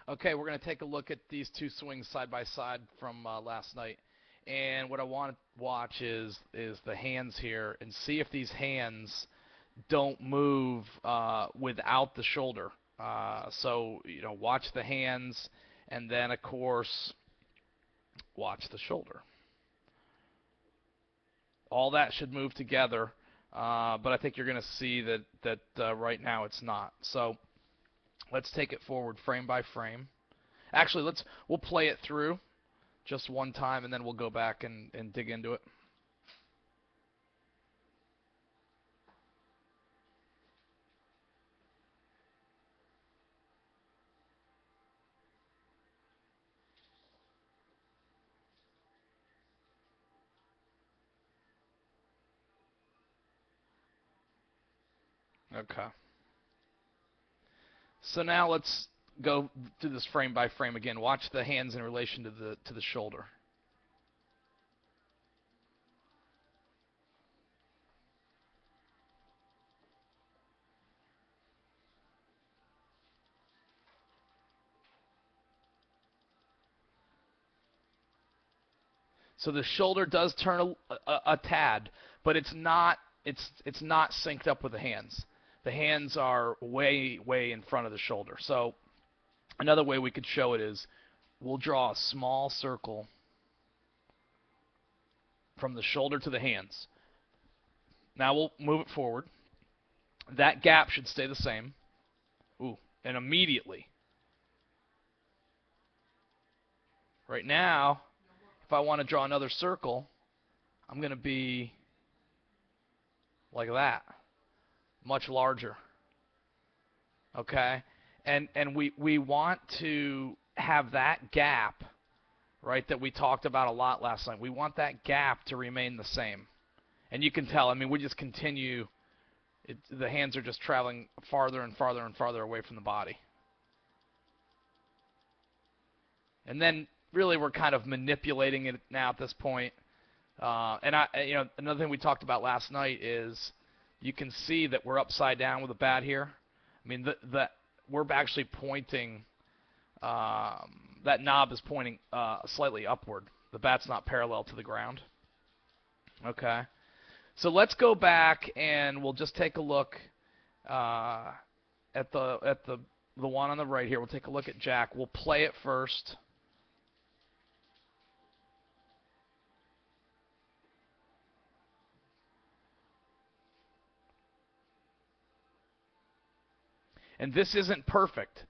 Okay, we're going to take a look at these two swings side by side from last night. And what I want to watch is the hands here and see if these hands don't move without the shoulder. So, watch the hands and then, of course, watch the shoulder. All that should move together, but I think you're going to see that right now it's not. So let's take it forward frame by frame. Actually, we'll play it through just one time, and then we'll go back and dig into it. Okay. So now let's go through this frame by frame again. Watch the hands in relation to the shoulder. So the shoulder does turn a tad, but it's not synced up with the hands. The hands are way in front of the shoulder. So another way we could show it is we'll draw a small circle from the shoulder to the hands. Now we'll move it forward. That gap should stay the same. Ooh, and immediately. Right now, if I want to draw another circle, I'm going to be like that, much larger. Okay? And we want to have that gap, right, that we talked about a lot last night. We want that gap to remain the same. And you can tell, I mean, we just continue, the hands are just traveling farther and farther and farther away from the body. And then really we're kind of manipulating it now at this point. Another thing we talked about last night is you can see that we're upside down with the bat here. I mean, we're actually pointing, that knob is pointing slightly upward. The bat's not parallel to the ground. Okay. So let's go back and we'll just take a look at the one on the right here. We'll take a look at Jack. We'll play it first. And this isn't perfect.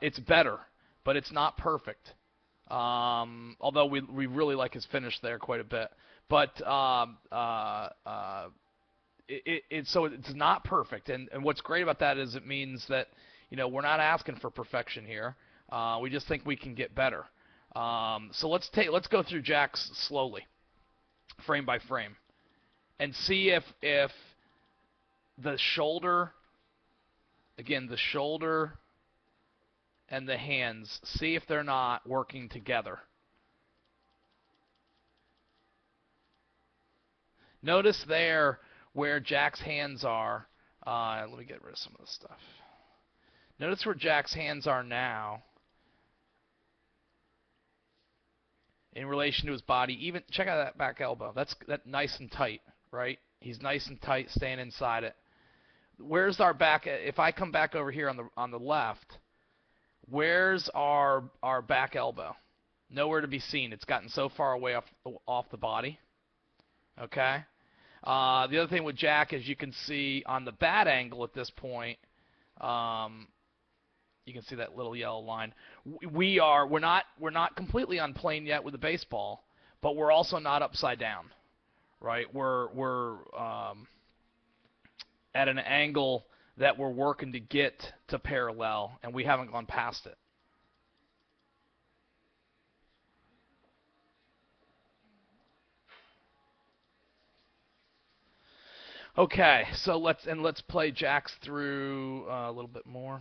It's better, but it's not perfect. Although we really like his finish there quite a bit. But so it's not perfect. And what's great about that is it means that we're not asking for perfection here. We just think we can get better. So let's go through Jack's slowly, frame by frame, and see if the shoulder. Again, the shoulder and the hands, see if they're not working together. Notice there where Jack's hands are. Let me get rid of some of this stuff. Notice where Jack's hands are now in relation to his body. Even check out that back elbow. That's nice and tight, right? He's nice and tight, staying inside it. Where's our back? If I come back over here on the left, where's our back elbow? Nowhere to be seen. It's gotten so far away off the body. Okay. The other thing with Jack is you can see on the bat angle at this point. You can see that little yellow line. We're not completely on plane yet with the baseball, but we're also not upside down, right? We're at an angle that we're working to get to parallel, and we haven't gone past it. Okay, so let's play Jack's through a little bit more.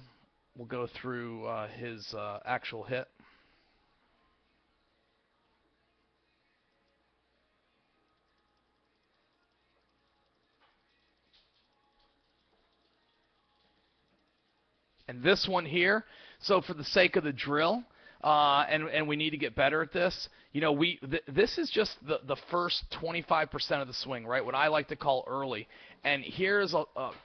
We'll go through his actual hit. And this one here, so for the sake of the drill, and we need to get better at this. This is just the first 25% of the swing, right? What I like to call early. And here's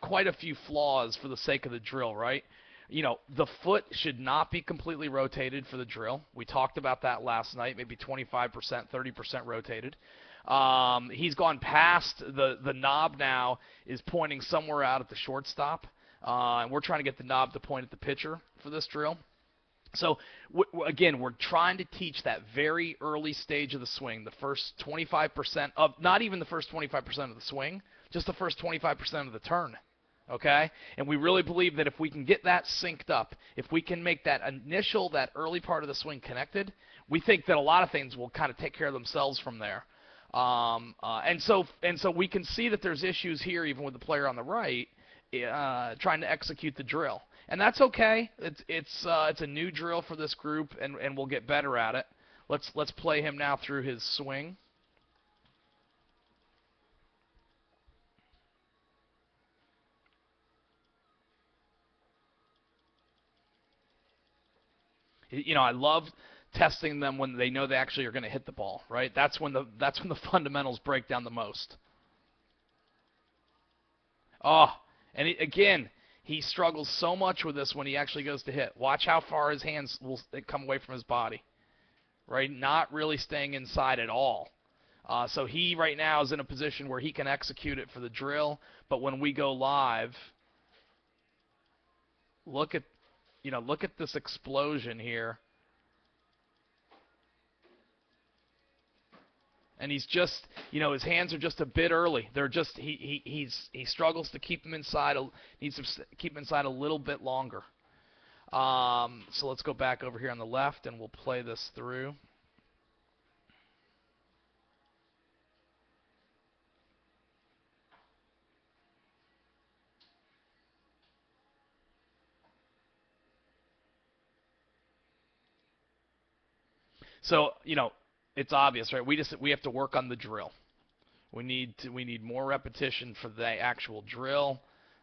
quite a few flaws for the sake of the drill, right? The foot should not be completely rotated for the drill. We talked about that last night, maybe 25%, 30% rotated. He's gone past the knob now, is pointing somewhere out at the shortstop. And we're trying to get the knob to point at the pitcher for this drill. So, again, we're trying to teach that very early stage of the swing, the first 25% of, not even the first 25% of the swing, just the first 25% of the turn. Okay? And we really believe that if we can get that synced up, if we can make that early part of the swing connected, we think that a lot of things will kind of take care of themselves from there. And so we can see that there's issues here even with the player on the right trying to execute the drill. And that's okay. It's a new drill for this group, and we'll get better at it. Let's play him now through his swing. I love testing them when they know they actually are going to hit the ball, right? That's when the fundamentals break down the most. Oh, and again, he struggles so much with this when he actually goes to hit. Watch how far his hands will come away from his body, right? Not really staying inside at all. So he right now is in a position where he can execute it for the drill, but when we go live, look at this explosion here. And he's just, his hands are just a bit early. They're just, he struggles to keep them inside. Needs to keep them inside a little bit longer. So let's go back over here on the left, and we'll play this through. So, it's obvious, right? We have to work on the drill. We need more repetition for the actual drill,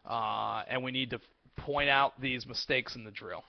and we need to point out these mistakes in the drill.